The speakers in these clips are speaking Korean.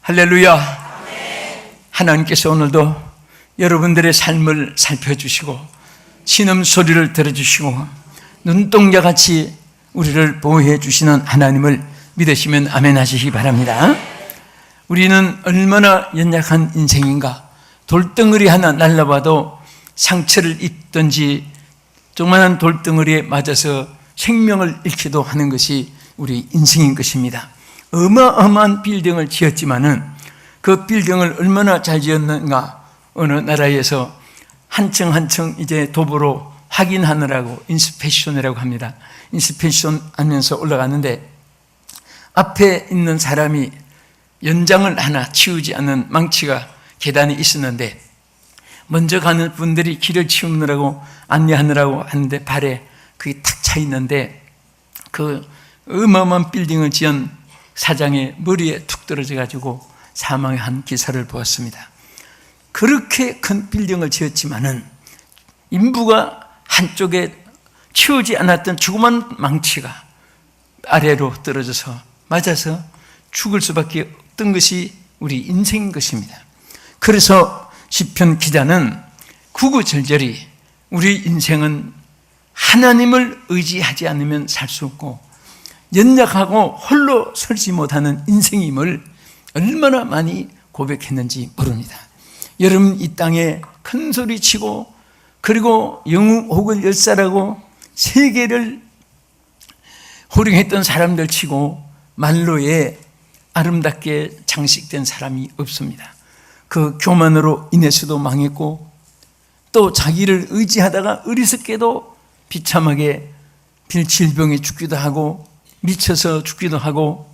할렐루야. 하나님께서 오늘도 여러분들의 삶을 살펴주시고 신음소리를 들어주시고 눈동자같이 우리를 보호해 주시는 하나님을 믿으시면 아멘 하시기 바랍니다. 우리는 얼마나 연약한 인생인가. 돌덩어리 하나 날라봐도 상처를 입든지 조그마한 돌덩어리에 맞아서 생명을 잃기도 하는 것이 우리 인생인 것입니다. 어마어마한 빌딩을 지었지만은 그 빌딩을 얼마나 잘 지었는가. 어느 나라에서 한 층 한 층 이제 도보로 확인하느라고 인스펙션이라고 합니다. 인스펙션 하면서 올라가는데 앞에 있는 사람이 연장을 하나 치우지 않는 망치가 계단에 있었는데 먼저 가는 분들이 길을 치우느라고 안내하느라고 하는데 발에 그게 탁 차 있는데 그 어마어마한 빌딩을 지은 사장의 머리에 툭 떨어져 가지고 사망한 기사를 보았습니다. 그렇게 큰 빌딩을 지었지만은 인부가 한쪽에 치우지 않았던 조그만 망치가 아래로 떨어져서 맞아서 죽을 수밖에 없던 것이 우리 인생인 것입니다. 그래서 시편 기자는 구구절절히 우리 인생은 하나님을 의지하지 않으면 살 수 없고 연약하고 홀로 설지 못하는 인생임을 얼마나 많이 고백했는지 모릅니다. 여러분 이 땅에 큰 소리 치고 그리고 영웅옥을 열사라고 세계를 호령했던 사람들 치고 말로에 아름답게 장식된 사람이 없습니다. 그 교만으로 인해서도 망했고 또 자기를 의지하다가 어리석게도 비참하게 질병에 죽기도 하고 미쳐서 죽기도 하고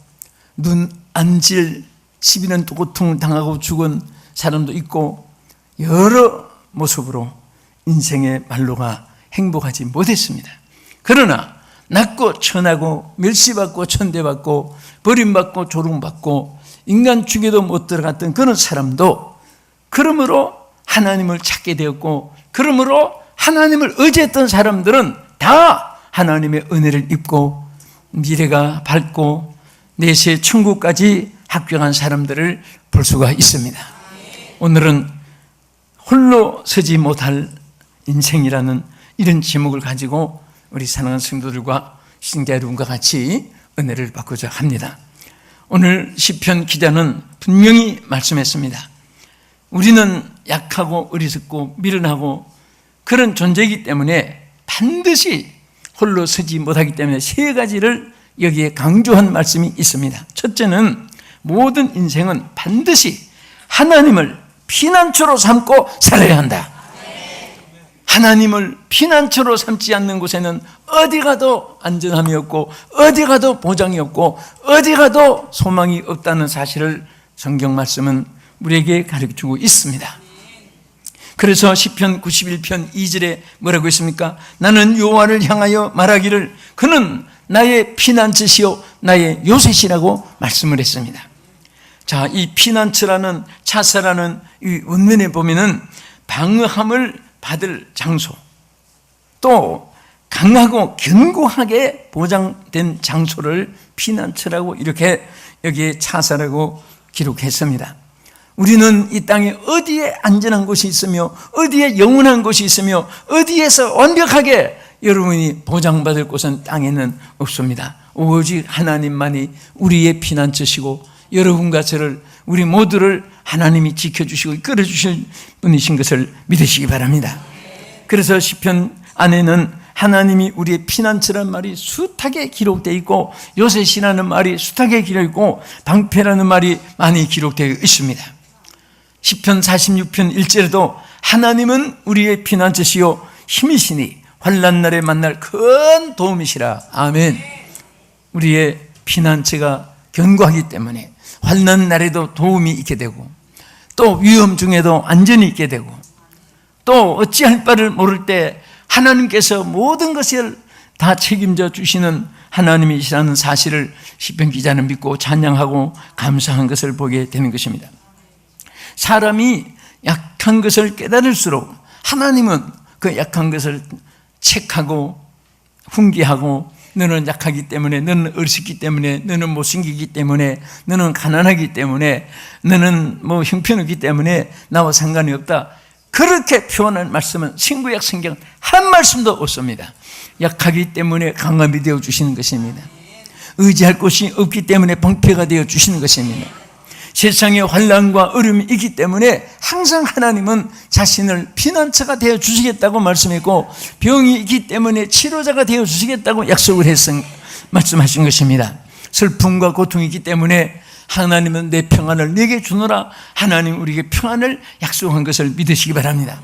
눈 안질 12년 고통을 당하고 죽은 사람도 있고 여러 모습으로 인생의 말로가 행복하지 못했습니다. 그러나 낮고 천하고 멸시받고 천대받고 버림받고 조롱받고 인간 중에도 못 들어갔던 그런 사람도 그러므로 하나님을 찾게 되었고 그러므로 하나님을 의지했던 사람들은 다 하나님의 은혜를 입고 미래가 밝고 내세 천국까지 합격한 사람들을 볼 수가 있습니다. 오늘은 홀로 서지 못할 인생이라는 이런 제목을 가지고 우리 사랑하는 성도들과 신자 여러분과 같이 은혜를 받고자 합니다. 오늘 시편 기자는 분명히 말씀했습니다. 우리는 약하고 어리석고 미련하고 그런 존재이기 때문에 반드시 홀로 서지 못하기 때문에 세 가지를 여기에 강조한 말씀이 있습니다. 첫째는 모든 인생은 반드시 하나님을 피난처로 삼고 살아야 한다. 하나님을 피난처로 삼지 않는 곳에는 어디 가도 안전함이 없고 어디 가도 보장이 없고 어디 가도 소망이 없다는 사실을 성경 말씀은 우리에게 가르쳐주고 있습니다. 그래서 시편 91편 2절에 뭐라고 했습니까? 나는 여호와를 향하여 말하기를 그는 나의 피난처시요 나의 요새시라고 말씀을 했습니다. 자, 이 피난처라는 차사라는 이 원문에 보면은 방어함을 받을 장소, 또 강하고 견고하게 보장된 장소를 피난처라고 이렇게 여기에 차사라고 기록했습니다. 우리는 이 땅에 어디에 안전한 곳이 있으며 어디에 영원한 곳이 있으며 어디에서 완벽하게 여러분이 보장받을 곳은 땅에는 없습니다. 오직 하나님만이 우리의 피난처시고 여러분과 저를 우리 모두를 하나님이 지켜주시고 이끌어주실 분이신 것을 믿으시기 바랍니다. 그래서 시편 안에는 하나님이 우리의 피난처라는 말이 숱하게 기록되어 있고 요새시라는 말이 숱하게 기록되어 있고 방패라는 말이 많이 기록되어 있습니다. 시편 46편 1절에도 하나님은 우리의 피난처시요 힘이시니 환난 날에 만날 큰 도움이시라. 아멘. 우리의 피난처가 견고하기 때문에 환난 날에도 도움이 있게 되고 또 위험 중에도 안전이 있게 되고 또 어찌할 바를 모를 때 하나님께서 모든 것을 다 책임져 주시는 하나님이시라는 사실을 시편 기자는 믿고 찬양하고 감사한 것을 보게 되는 것입니다. 사람이 약한 것을 깨달을수록 하나님은 그 약한 것을 책하고 훈계하고 너는 약하기 때문에, 너는 어리석기 때문에, 너는 못생기기 때문에, 너는 가난하기 때문에, 너는 뭐 형편없기 때문에 나와 상관이 없다. 그렇게 표현한 말씀은 신구약 성경 한 말씀도 없습니다. 약하기 때문에 강함이 되어 주시는 것입니다. 의지할 곳이 없기 때문에 방패가 되어 주시는 것입니다. 세상의 환난과 어려움이 있기 때문에 항상 하나님은 자신을 피난처가 되어 주시겠다고 말씀했고, 병이 있기 때문에 치료자가 되어 주시겠다고 약속을 말씀하신 것입니다. 슬픔과 고통이 있기 때문에 하나님은 내 평안을 내게 주노라, 하나님 우리에게 평안을 약속한 것을 믿으시기 바랍니다.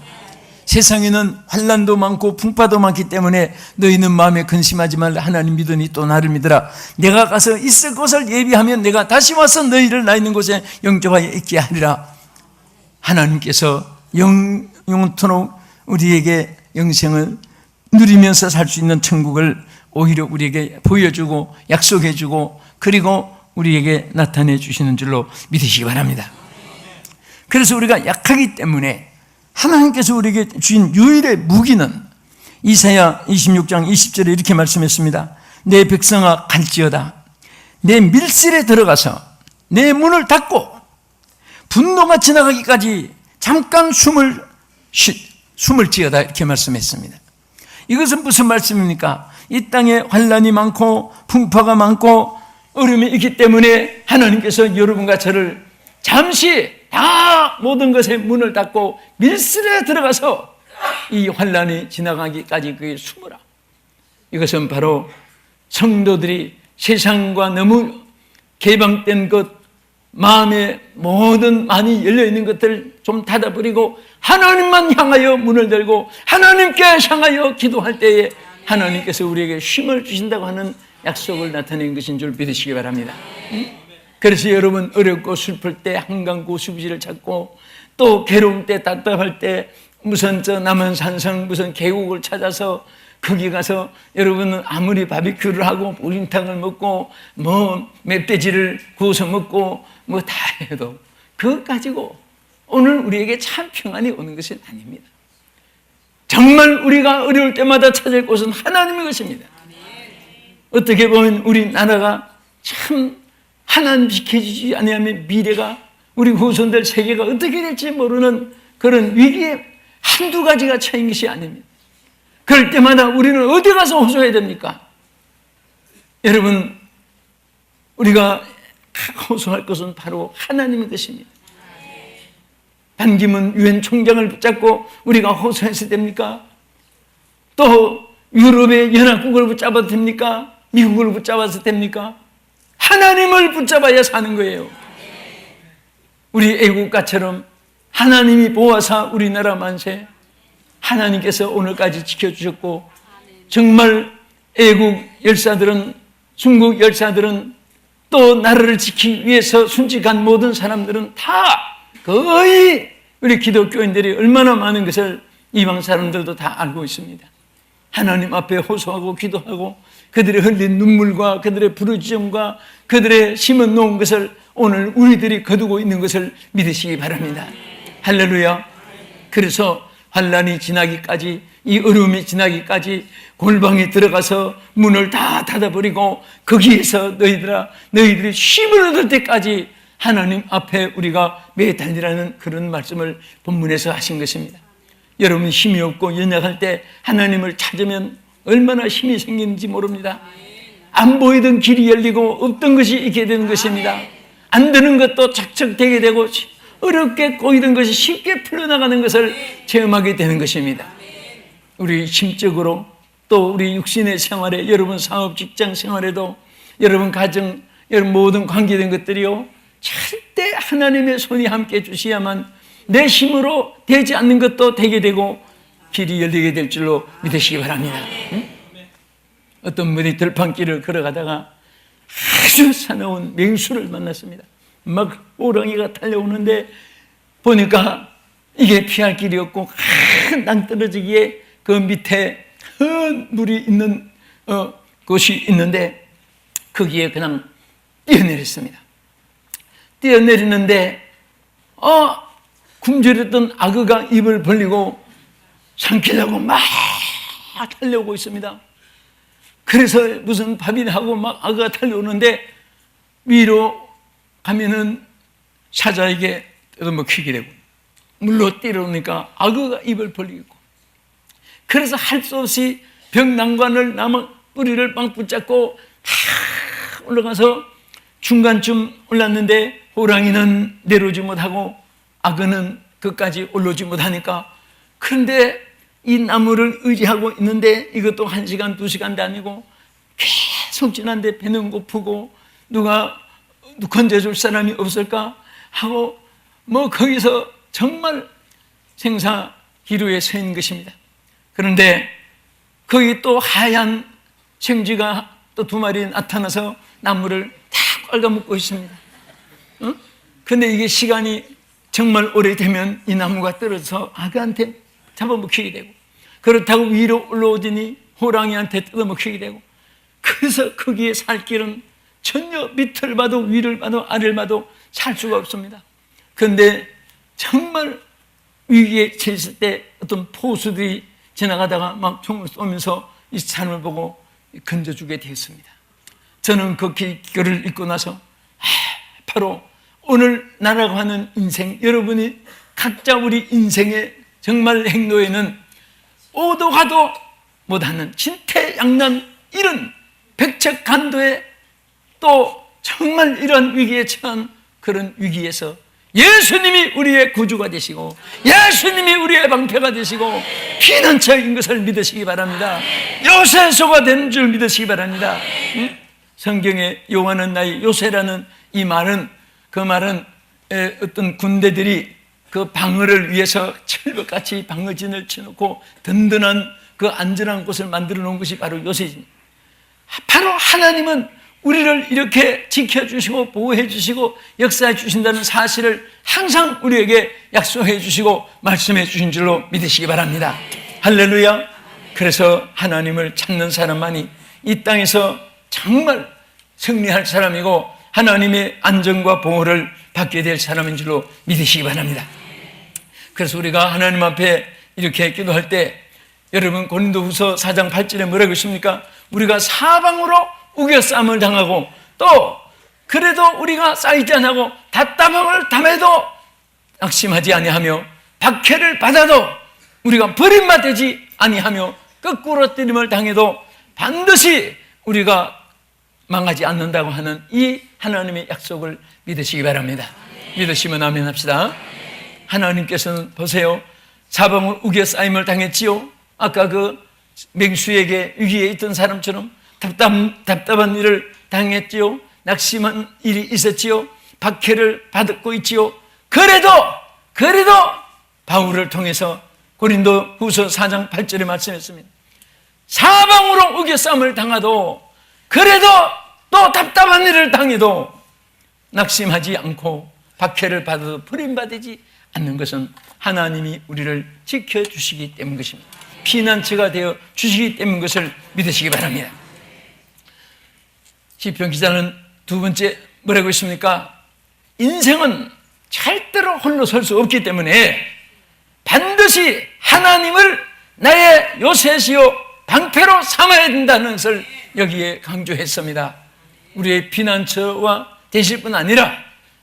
세상에는 환난도 많고 풍파도 많기 때문에 너희는 마음에 근심하지 말라. 하나님 믿으니 또 나를 믿으라. 내가 가서 있을 곳을 예비하면 내가 다시 와서 너희를 나 있는 곳에 영접하여 있게 하리라. 하나님께서 영원토록 우리에게 영생을 누리면서 살 수 있는 천국을 오히려 우리에게 보여주고 약속해주고 그리고 우리에게 나타내 주시는 줄로 믿으시기 바랍니다. 그래서 우리가 약하기 때문에 하나님께서 우리에게 주신 유일의 무기는 이사야 26장 20절에 이렇게 말씀했습니다. 내 백성아 갈지어다. 내 밀실에 들어가서 내 문을 닫고 분노가 지나가기까지 잠깐 숨을 지어다, 이렇게 말씀했습니다. 이것은 무슨 말씀입니까? 이 땅에 환난이 많고 풍파가 많고 어려움이 있기 때문에 하나님께서 여러분과 저를 잠시 다 모든 것에 문을 닫고 밀실에 들어가서 이 환난이 지나가기까지 그에 숨으라. 이것은 바로 성도들이 세상과 너무 개방된 것, 마음에 모든 많이 열려있는 것들을 좀 닫아버리고 하나님만 향하여 문을 열고 하나님께 향하여 기도할 때에 하나님께서 우리에게 쉼을 주신다고 하는 약속을 나타낸 것인 줄 믿으시기 바랍니다. 그래서 여러분 어렵고 슬플 때 한강 고수부지를 찾고 또 괴로울 때 답답할 때 무슨 남한산성 무슨 계곡을 찾아서 거기 가서 여러분은 아무리 바비큐를 하고 보림탕을 먹고 뭐 멧돼지를 구워서 먹고 뭐 다 해도 그것 가지고 오늘 우리에게 참 평안이 오는 것은 아닙니다. 정말 우리가 어려울 때마다 찾을 곳은 하나님의 것입니다. 어떻게 보면 우리나라가 참 하나님 지켜주지 아니하면 미래가 우리 후손들 세계가 어떻게 될지 모르는 그런 위기에 한두 가지가 차인 것이 아닙니다. 그럴 때마다 우리는 어디 가서 호소해야 됩니까? 여러분, 우리가 호소할 것은 바로 하나님의 것입니다. 반기문 유엔 총장을 붙잡고 우리가 호소해서 됩니까? 또 유럽의 연합국을 붙잡아도 됩니까? 미국을 붙잡아서 됩니까? 하나님을 붙잡아야 사는 거예요. 우리 애국가처럼 하나님이 보아사 우리나라 만세, 하나님께서 오늘까지 지켜주셨고 정말 애국 열사들은, 중국 열사들은 또 나라를 지키기 위해서 순직한 모든 사람들은 다 거의 우리 기독교인들이 얼마나 많은 것을 이방 사람들도 다 알고 있습니다. 하나님 앞에 호소하고 기도하고 그들의 흘린 눈물과 그들의 부르짖음과 그들의 심은 놓은 것을 오늘 우리들이 거두고 있는 것을 믿으시기 바랍니다. 할렐루야. 그래서 환난이 지나기까지, 이 어려움이 지나기까지 골방에 들어가서 문을 다 닫아버리고 거기에서 너희들이 쉼을 얻을 때까지 하나님 앞에 우리가 매달리라는 그런 말씀을 본문에서 하신 것입니다. 여러분 힘이 없고 연약할 때 하나님을 찾으면 얼마나 힘이 생기는지 모릅니다. 안 보이던 길이 열리고 없던 것이 있게 되는 것입니다. 안 되는 것도 착착되게 되고 어렵게 꼬이던 것이 쉽게 풀려나가는 것을 체험하게 되는 것입니다. 우리 심적으로 또 우리 육신의 생활에, 여러분 사업 직장 생활에도, 여러분 가정, 여러분 모든 관계된 것들이요, 절대 하나님의 손이 함께 주셔야만 내 힘으로 되지 않는 것도 되게 되고 길이 열리게 될 줄로 믿으시기 바랍니다. 응? 어떤 분이 들판길을 걸어가다가 아주 사나운 맹수를 만났습니다. 막 호랑이가 달려오는데 보니까 이게 피할 길이 없고 큰 낭떠러지기에 그 밑에 큰 물이 있는 곳이 있는데 거기에 그냥 뛰어내렸습니다. 뛰어내리는데 굶주렸던 악어가 입을 벌리고 삼키려고 막 달려오고 있습니다. 그래서 무슨 밥이나 하고 막 악어가 달려오는데 위로 가면은 사자에게 뜯어먹히게 되고, 물로 때려오니까 악어가 입을 벌리고, 그래서 할 수 없이 벽난관을 나무 뿌리를 막 붙잡고 올라가서 중간쯤 올랐는데 호랑이는 내려오지 못하고 악어는 끝까지 올라오지 못하니까, 그런데 이 나무를 의지하고 있는데 이것도 1시간, 2시간도 아니고 계속 지났는데 배는 고프고 누가 건져줄 사람이 없을까 하고 뭐 거기서 정말 생사기로에 서 있는 것입니다. 그런데 거기 또 하얀 생쥐가 또 2마리 나타나서 나무를 다 갉아먹고 있습니다. 그런데 이게 시간이 정말 오래되면 이 나무가 떨어져서 악어한테 잡아먹히게 되고, 그렇다고 위로 올라오더니 호랑이한테 뜯어먹히게 되고, 그래서 거기에 살 길은 전혀 밑을 봐도 위를 봐도 아래를 봐도 살 수가 없습니다. 그런데 정말 위기에 처했을 때 어떤 포수들이 지나가다가 막 총을 쏘면서 이 사람을 보고 건져주게 되었습니다. 저는 그 글을 읽고 나서 바로 오늘 나라고 하는 인생, 여러분이 각자 우리 인생의 정말 행로에는 오도 가도 못하는 진퇴양난 이런 백척간도에 또 정말 이런 위기에 처한 그런 위기에서 예수님이 우리의 구주가 되시고 예수님이 우리의 방패가 되시고 피난처인 것을 믿으시기 바랍니다. 요새소가 되는 줄 믿으시기 바랍니다. 성경에 여호와는 나의 요새라는 이 말은, 그 말은 어떤 군대들이 그 방어를 위해서 철벽같이 방어진을 쳐놓고 든든한 그 안전한 곳을 만들어 놓은 것이 바로 요새입니다. 바로 하나님은 우리를 이렇게 지켜주시고 보호해 주시고 역사해 주신다는 사실을 항상 우리에게 약속해 주시고 말씀해 주신 줄로 믿으시기 바랍니다. 할렐루야. 그래서 하나님을 찾는 사람만이 이 땅에서 정말 승리할 사람이고 하나님의 안전과 보호를 받게 될 사람인 줄로 믿으시기 바랍니다. 그래서 우리가 하나님 앞에 이렇게 기도할 때, 여러분 고린도후서 4장 8절에 뭐라고 있습니까? 우리가 사방으로 우겨싸움을 당하고 또 그래도 우리가 쌓이지 아니하고 답답함을 당해도 낙심하지 아니하며 박해를 받아도 우리가 버림받지 아니하며 거꾸로 때림을 당해도 반드시 우리가 망하지 않는다고 하는 이 하나님의 약속을 믿으시기 바랍니다. 믿으시면 아멘 합시다. 하나님께서는 보세요, 사방을 우겨싸임을 당했지요. 아까 그 맹수에게 위기에 있던 사람처럼 답답한 일을 당했지요. 낙심한 일이 있었지요. 박해를 받고 있지요. 그래도 바울을 통해서 고린도후서 4장 8절에 말씀했습니다. 사방으로 우겨싸움을 당하도 그래도 또 답답한 일을 당해도 낙심하지 않고 박해를 받아도 버림받지 않는 것은 하나님이 우리를 지켜주시기 때문 것입니다. 피난처가 되어 주시기 때문 것을 믿으시기 바랍니다. 시편 기자는 2번째 뭐라고 했습니까? 인생은 절대로 홀로 설 수 없기 때문에 반드시 하나님을 나의 요새시요 방패로 삼아야 된다는 것을 여기에 강조했습니다. 우리의 피난처와 되실 뿐 아니라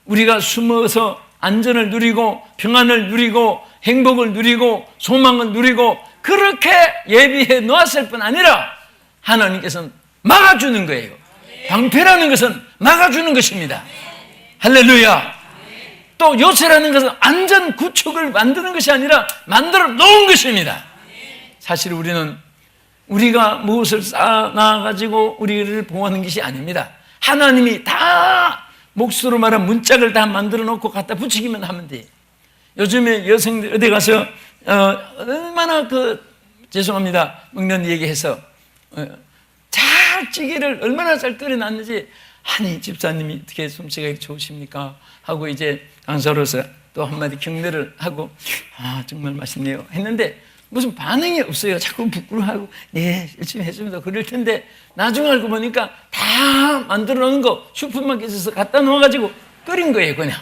우리가 숨어서 안전을 누리고 평안을 누리고 행복을 누리고 소망을 누리고 그렇게 예비해 놓았을 뿐 아니라 하나님께서는 막아주는 거예요. 방패라는 것은 막아주는 것입니다. 할렐루야. 또 요새라는 것은 안전 구축을 만드는 것이 아니라 만들어 놓은 것입니다. 사실 우리는 우리가 무엇을 쌓아놔가지고 우리를 보호하는 것이 아닙니다. 하나님이 다 몫으로 말한 문짝을 다 만들어 놓고 갖다 붙이기만 하면 돼요. 요즘에 여성들 어디 가서 얼마나 죄송합니다, 먹는 얘기해서 잘 찌개를 얼마나 잘 끓여놨는지, 아니 집사님이 어떻게 솜씨가 좋으십니까 하고 이제 강사로서 또 한마디 격려를 하고 정말 맛있네요 했는데 무슨 반응이 없어요. 자꾸 부끄러워하고 네 열심히 했습니다 그럴 텐데 나중에 알고 보니까 다 만들어 놓은 거 슈퍼마켓에서 갖다 놓아가지고 끓인 거예요. 그냥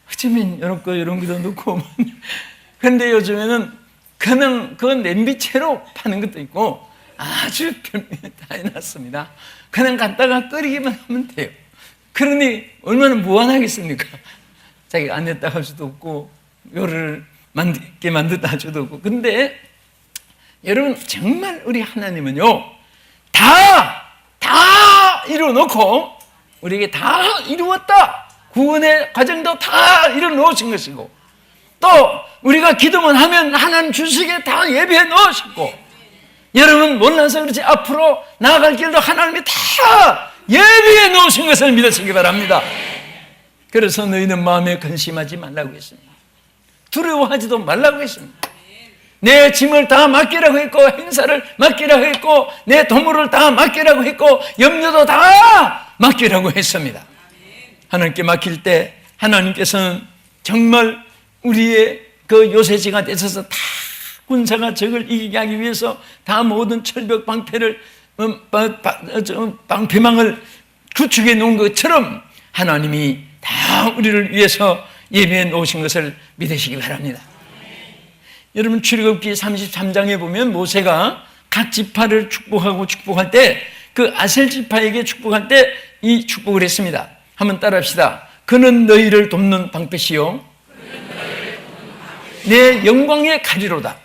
어쩌면 이런 거도 넣고 그런데 요즘에는 그냥 그 냄비채로 파는 것도 있고 아주 다 해놨습니다. 그냥 갖다가 끓이기만 하면 돼요. 그러니 얼마나 무한하겠습니까? 자기가 안 했다 할 수도 없고 요리를 만들게 만들다 할 수도 없고. 근데 여러분, 정말 우리 하나님은요, 다 이루어놓고 우리에게 다 이루었다, 구원의 과정도 다 이루어놓으신 것이고, 또 우리가 기도만 하면 하나님 주시기에 다 예비해 놓으시고, 여러분 몰라서 그렇지 앞으로 나아갈 길도 하나님이 다 예비해 놓으신 것을 믿으시기 바랍니다. 그래서 너희는 마음에 근심하지 말라고 했습니다. 두려워하지도 말라고 했습니다. 내 짐을 다 맡기라고 했고, 행사를 맡기라고 했고, 내 도물을 다 맡기라고 했고, 염려도 다 맡기라고 했습니다. 하나님께 맡길 때 하나님께서는 정말 우리의 그 요새지가 되셔서 다 군사가 적을 이기게 하기 위해서 다 모든 철벽 방패를 방패망을 구축해 놓은 것처럼 하나님이 다 우리를 위해서 예비해 놓으신 것을 믿으시기 바랍니다. 여러분, 출애굽기 33장에 보면 모세가 각 지파를 축복할 때, 그 아셀 지파에게 축복할 때 이 축복을 했습니다. 한번 따라합시다. 그는 너희를 돕는 방패시요 내 영광의 가리로다.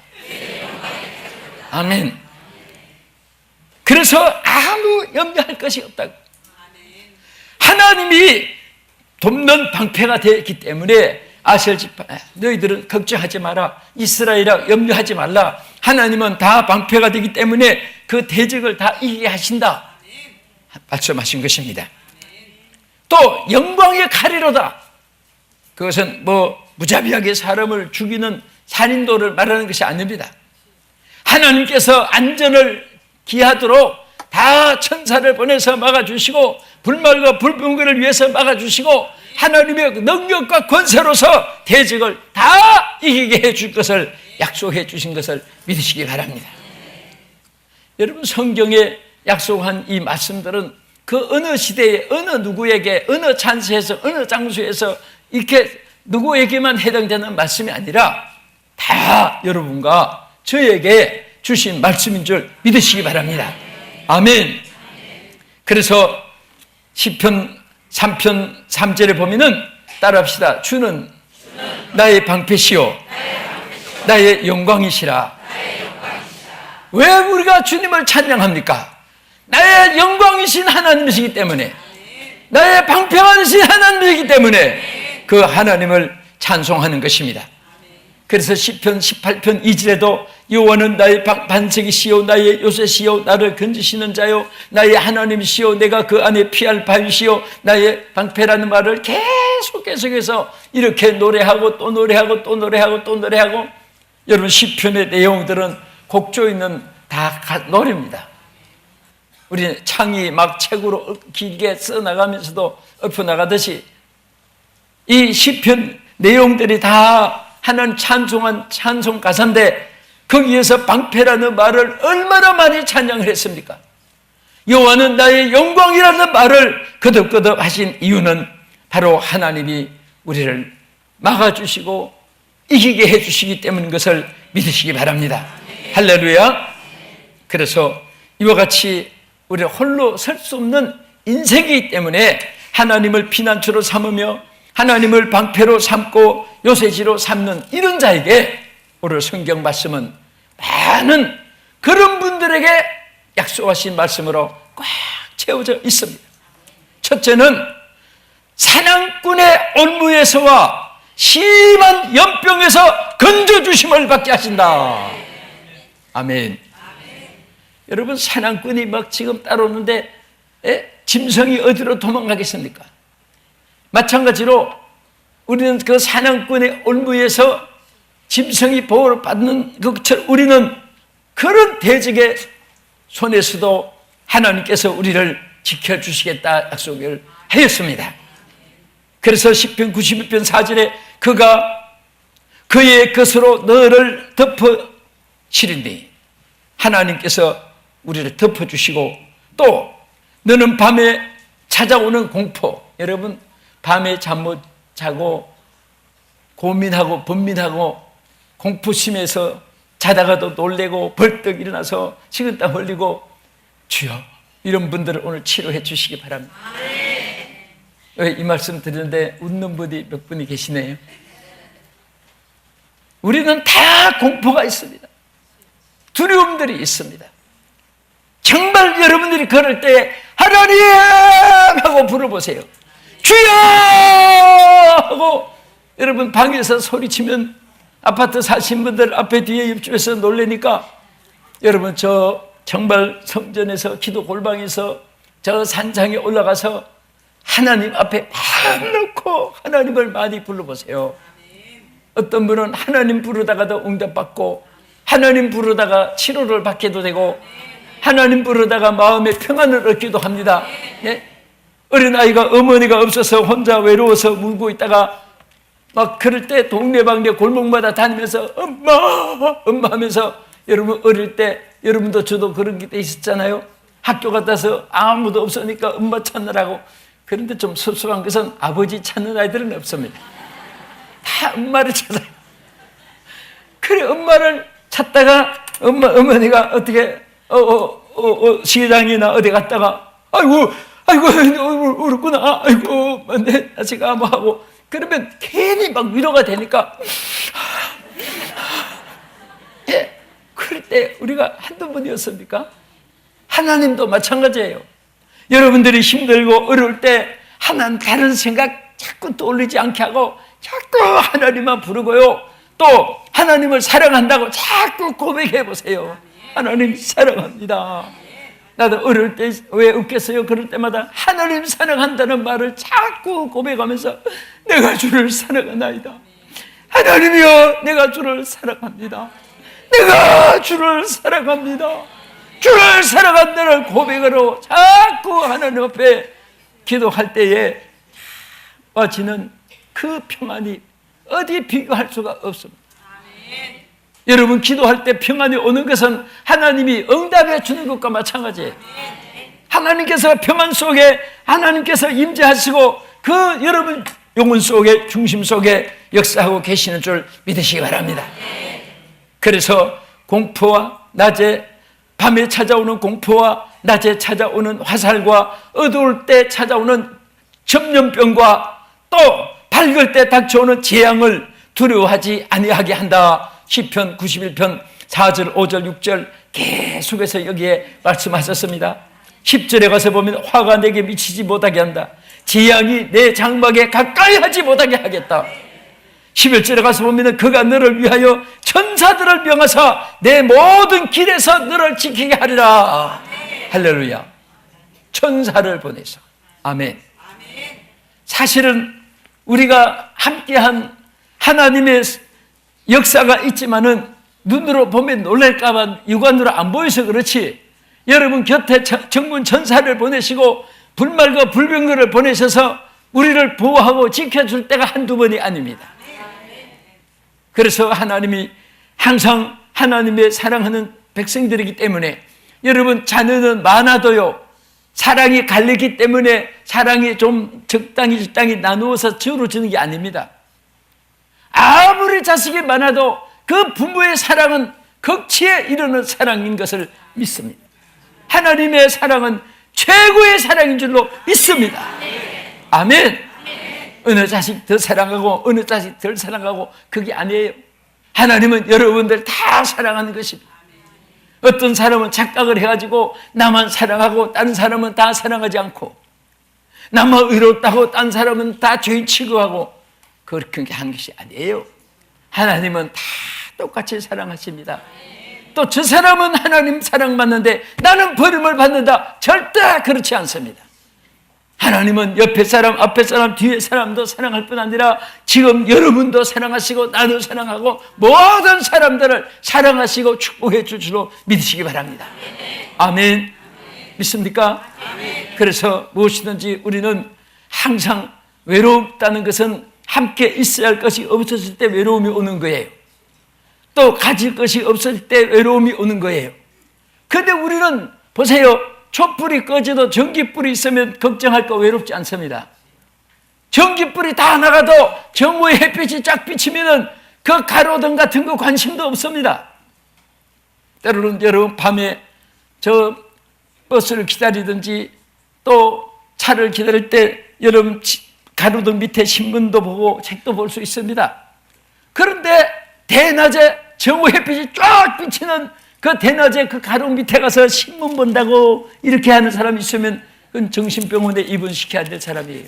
아멘. 그래서 아무 염려할 것이 없다고. 하나님이 돕는 방패가 되었기 때문에 아셀 지파, 너희들은 걱정하지 마라, 이스라엘아 염려하지 말라, 하나님은 다 방패가 되기 때문에 그 대적을 다 이기게 하신다 말씀하신 것입니다. 또 영광의 칼이로다. 그것은 무자비하게 사람을 죽이는 살인도를 말하는 것이 아닙니다. 하나님께서 안전을 기하도록 다 천사를 보내서 막아주시고, 불말과 불병거를 위해서 막아주시고, 하나님의 능력과 권세로서 대적을 다 이기게 해줄 것을 약속해 주신 것을 믿으시기 바랍니다. 여러분, 성경에 약속한 이 말씀들은 그 어느 시대에 어느 누구에게 어느 찬스에서 어느 장소에서 이렇게 누구에게만 해당되는 말씀이 아니라 다 여러분과 저에게 주신 말씀인 줄 믿으시기 바랍니다. 아멘. 그래서 시편 3편 3절에 보면은 따라합시다. 주는 나의 방패시요 나의 영광이시라. 왜 우리가 주님을 찬양합니까? 나의 영광이신 하나님이시기 때문에, 나의 방패가 되신 하나님이시기 때문에 그 하나님을 찬송하는 것입니다. 그래서 시편 18편 2절에도 여호와는 나의 반석이시요 나의 요새시요 나를 건지시는 자요 나의 하나님이시요 내가 그 안에 피할 바위시요 나의 방패라는 말을 계속해서 이렇게 노래하고 또 노래하고 또 노래하고 또 노래하고. 여러분, 시편의 내용들은 곡조 있는 다 노래입니다. 우리는 창이 막 책으로 길게 써나가면서도 엎어나가듯이 이 시편 내용들이 다 하나님 찬송한 찬송 가사인데, 거기에서 방패라는 말을 얼마나 많이 찬양을 했습니까? 여호와는 나의 영광이라는 말을 거듭거듭 하신 이유는 바로 하나님이 우리를 막아주시고 이기게 해주시기 때문인 것을 믿으시기 바랍니다. 할렐루야. 그래서 이와 같이 우리가 홀로 설 수 없는 인생이기 때문에 하나님을 피난처로 삼으며 하나님을 방패로 삼고 요새지로 삼는 이런 자에게 오늘 성경 말씀은 많은 그런 분들에게 약속하신 말씀으로 꽉 채워져 있습니다. 첫째는 사냥꾼의 올무에서와 심한 연병에서 건져주심을 받게 하신다. 아멘. 여러분, 사냥꾼이 막 지금 따라오는데 짐승이 어디로 도망가겠습니까? 마찬가지로 우리는 그 사냥꾼의 올무에서 짐승이 보호를 받는 것처럼 우리는 그런 대적의 손에서도 하나님께서 우리를 지켜주시겠다 약속을 하였습니다. 그래서 시편 91편 4절에 그가 그의 것으로 너를 덮어치리니, 하나님께서 우리를 덮어주시고, 또 너는 밤에 찾아오는 공포, 여러분 밤에 잠 못 자고 고민하고 번민하고 공포심에서 자다가도 놀래고 벌떡 일어나서 식은땀 흘리고 주여, 이런 분들을 오늘 치료해 주시기 바랍니다. 왜 이 말씀 드리는데 웃는 분이 몇 분이 계시네요. 우리는 다 공포가 있습니다. 두려움들이 있습니다. 정말 여러분들이 걸을 때 하나님 하고 불러보세요. 주여 하고 여러분 방에서 소리치면 아파트 사신 분들 앞에 뒤에 옆집에서 놀래니까 여러분 저 정말 성전에서 기도 골방에서 저 산장에 올라가서 하나님 앞에 막 놓고 하나님을 많이 불러보세요. 어떤 분은 하나님 부르다가도 응답받고 하나님 부르다가 치료를 받게도 되고 하나님 부르다가 마음의 평안을 얻기도 합니다. 예? 어린아이가 어머니가 없어서 혼자 외로워서 울고 있다가 막 그럴 때 동네방네 골목마다 다니면서 엄마 엄마 하면서 여러분 어릴 때 여러분도 저도 그런 게 있었잖아요. 학교 갔다서 아무도 없으니까 엄마 찾느라고. 그런데 좀 섭섭한 것은 아버지 찾는 아이들은 없습니다. 다 엄마를 찾아요. 그래 엄마를 찾다가 어머니가 어떻게 시장이나 어디 갔다가 아이고 울었구나. 아이고 내 자식아 뭐 하고 그러면 괜히 막 위로가 되니까 예, 그럴 때 우리가 한두 번이었습니까? 하나님도 마찬가지예요. 여러분들이 힘들고 어려울 때 하나님 다른 생각 자꾸 떠올리지 않게 하고 자꾸 하나님만 부르고요. 또 하나님을 사랑한다고 자꾸 고백해 보세요. 하나님 사랑합니다. 나도 어릴 때 왜 웃겠어요? 그럴 때마다 하나님 사랑한다는 말을 자꾸 고백하면서 내가 주를 사랑하나이다. 하나님이여 내가 주를 사랑합니다. 내가 주를 사랑합니다. 주를 사랑한다는 고백으로 자꾸 하나님 앞에 기도할 때에 와지는 그 평안이 어디 비교할 수가 없습니다. 아멘. 여러분 기도할 때 평안이 오는 것은 하나님이 응답해 주는 것과 마찬가지예요. 아멘. 하나님께서 평안 속에 하나님께서 임재하시고 그 여러분 영혼 속에 중심 속에 역사하고 계시는 줄 믿으시기 바랍니다. 아멘. 그래서 공포와 낮에 밤에 찾아오는 공포와 낮에 찾아오는 화살과 어두울 때 찾아오는 전염병과 또 밝을 때 닥쳐오는 재앙을 두려워하지 아니하게 한다. 시편 91편 4절 5절 6절 계속해서 여기에 말씀하셨습니다. 10절에 가서 보면 화가 내게 미치지 못하게 한다. 재앙이 내 장막에 가까이 하지 못하게 하겠다. 11절에 가서 보면 그가 너를 위하여 천사들을 명하사 내 모든 길에서 너를 지키게 하리라. 할렐루야. 천사를 보내서. 아멘. 사실은 우리가 함께한 하나님의 역사가 있지만은 눈으로 보면 놀랄까봐 육안으로 안 보여서 그렇지, 여러분 곁에 정문 천사를 보내시고 불말과 불병거를 보내셔서 우리를 보호하고 지켜줄 때가 한두 번이 아닙니다. 그래서 하나님이 항상 하나님의 사랑하는 백성들이기 때문에 여러분 자녀는 많아도요 사랑이 갈리기 때문에 사랑이 좀 적당히 나누어서 주어지는 게 아닙니다. 아무리 자식이 많아도 그 부모의 사랑은 극치에 이르는 사랑인 것을 믿습니다. 하나님의 사랑은 최고의 사랑인 줄로 믿습니다. 아멘. 어느 자식 더 사랑하고 어느 자식 덜 사랑하고 그게 아니에요. 하나님은 여러분들 다 사랑하는 것입니다. 어떤 사람은 착각을 해가지고 나만 사랑하고 다른 사람은 다 사랑하지 않고, 나만 의롭다고 다른 사람은 다 죄인 취급하고, 그렇게 한 것이 아니에요. 하나님은 다 똑같이 사랑하십니다. 또 저 사람은 하나님 사랑받는데 나는 버림을 받는다, 절대 그렇지 않습니다. 하나님은 옆에 사람, 앞에 사람, 뒤에 사람도 사랑할 뿐 아니라 지금 여러분도 사랑하시고 나도 사랑하고 모든 사람들을 사랑하시고 축복해 줄 줄로 믿으시기 바랍니다. 아멘. 믿습니까? 그래서 무엇이든지 우리는 항상 외롭다는 것은 함께 있어야 할 것이 없었을 때 외로움이 오는 거예요. 또 가질 것이 없을 때 외로움이 오는 거예요. 그런데 우리는 보세요. 촛불이 꺼져도 전기불이 있으면 걱정할 거 외롭지 않습니다. 전기불이 다 나가도 정오의 햇빛이 쫙 비치면은 그 가로등 같은 거 관심도 없습니다. 때로는 여러분 밤에 저 버스를 기다리든지 또 차를 기다릴 때 여러분 가로등 밑에 신문도 보고 책도 볼 수 있습니다. 그런데 대낮에 정오 햇빛이 쫙 비치는 그 대낮에 그 가로등 밑에 가서 신문 본다고 이렇게 하는 사람이 있으면 그건 정신병원에 입원시켜야 될 사람이에요.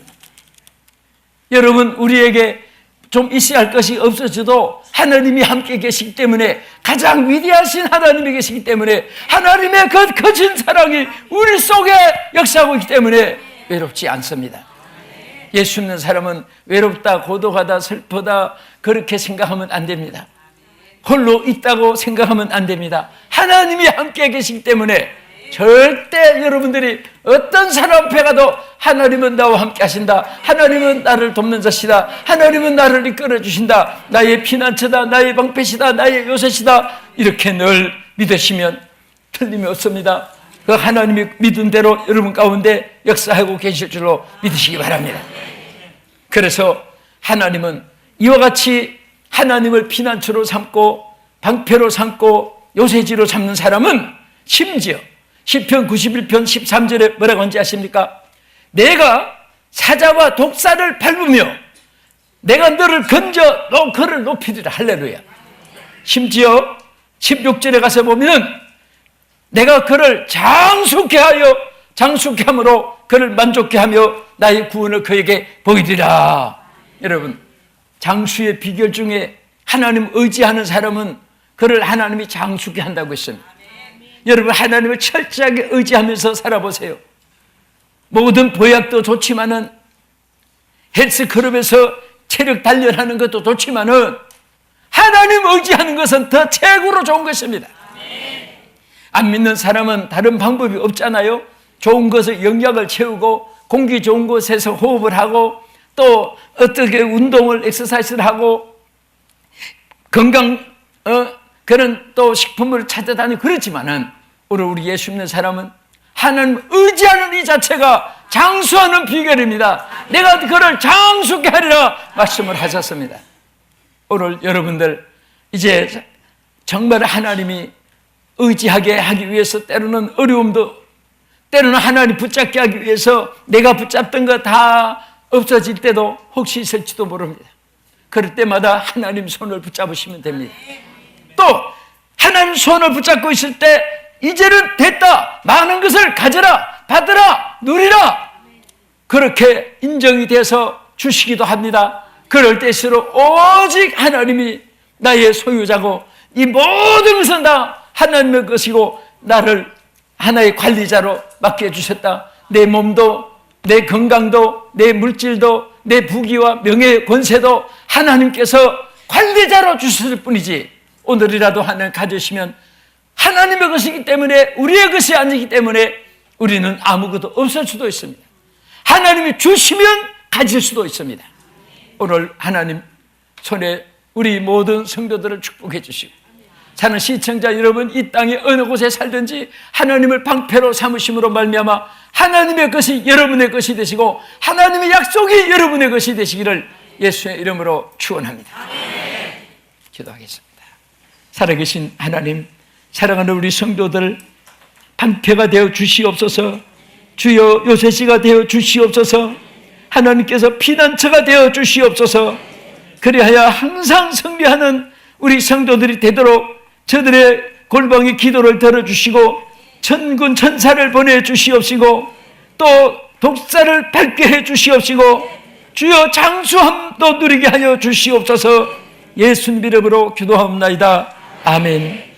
여러분, 우리에게 좀 있어야 할 것이 없어져도 하나님이 함께 계시기 때문에, 가장 위대하신 하나님이 계시기 때문에, 하나님의 그 거친 사랑이 우리 속에 역사하고 있기 때문에 외롭지 않습니다. 예수 믿는 사람은 외롭다, 고독하다, 슬프다 그렇게 생각하면 안 됩니다. 홀로 있다고 생각하면 안 됩니다. 하나님이 함께 계시기 때문에 절대 여러분들이 어떤 사람 앞에 가도 하나님은 나와 함께 하신다, 하나님은 나를 돕는 자시다, 하나님은 나를 이끌어 주신다, 나의 피난처다, 나의 방패시다, 나의 요새시다, 이렇게 늘 믿으시면 틀림이 없습니다. 그 하나님이 믿은 대로 여러분 가운데 역사하고 계실 줄로 믿으시기 바랍니다. 그래서 하나님은 이와 같이 하나님을 피난처로 삼고 방패로 삼고 요새지로 삼는 사람은 심지어 시편 91편 13절에 뭐라고 하는지 아십니까? 내가 사자와 독사를 밟으며 내가 너를 건져 그를 높이리라. 할렐루야. 심지어 16절에 가서 보면 내가 그를 장수케 하여 장수케 함으로 그를 만족케 하며 나의 구원을 그에게 보이리라. 여러분, 장수의 비결 중에 하나님 의지하는 사람은 그를 하나님이 장수케 한다고 했습니다. 여러분, 하나님을 철저하게 의지하면서 살아보세요. 모든 보약도 좋지만은, 헬스클럽에서 체력 단련하는 것도 좋지만은, 하나님 의지하는 것은 더 최고로 좋은 것입니다. 안 믿는 사람은 다른 방법이 없잖아요. 좋은 것을 영양을 채우고 공기 좋은 곳에서 호흡을 하고 또 어떻게 운동을 엑서사이즈를 하고 건강 그런 또 식품을 찾아다니고 그렇지만은, 오늘 우리 예수 믿는 사람은 하나님 의지하는 이 자체가 장수하는 비결입니다. 내가 그를 장수케 하리라 말씀을 하셨습니다. 오늘 여러분들 이제 정말 하나님이 의지하게 하기 위해서 때로는 어려움도, 때로는 하나님 붙잡게 하기 위해서 내가 붙잡던 거 다 없어질 때도 혹시 있을지도 모릅니다. 그럴 때마다 하나님 손을 붙잡으시면 됩니다. 또 하나님 손을 붙잡고 있을 때 이제는 됐다, 많은 것을 가져라, 받으라, 누리라, 그렇게 인정이 돼서 주시기도 합니다. 그럴 때일수록 오직 하나님이 나의 소유자고 이 모든 것은 다 하나님의 것이고 나를 하나의 관리자로 맡겨주셨다. 내 몸도, 내 건강도, 내 물질도, 내 부귀와 명예, 권세도 하나님께서 관리자로 주셨을 뿐이지, 오늘이라도 하나님 가지시면 하나님의 것이기 때문에, 우리의 것이 아니기 때문에 우리는 아무것도 없을 수도 있습니다. 하나님이 주시면 가질 수도 있습니다. 오늘 하나님 손에 우리 모든 성도들을 축복해 주시고, 사는 시청자 여러분, 이 땅에 어느 곳에 살든지 하나님을 방패로 삼으심으로 말미암아 하나님의 것이 여러분의 것이 되시고 하나님의 약속이 여러분의 것이 되시기를 예수의 이름으로 축원합니다. 기도하겠습니다. 살아계신 하나님, 사랑하는 우리 성도들 방패가 되어 주시옵소서. 주여 요새시가 되어 주시옵소서. 하나님께서 피난처가 되어 주시옵소서. 그리하여 항상 승리하는 우리 성도들이 되도록 저들의 골방의 기도를 들어주시고 천군 천사를 보내주시옵시고 또 독사를 밟게 해주시옵시고 주여 장수함도 누리게 하여 주시옵소서. 예수님 이름으로 기도하옵나이다. 아멘.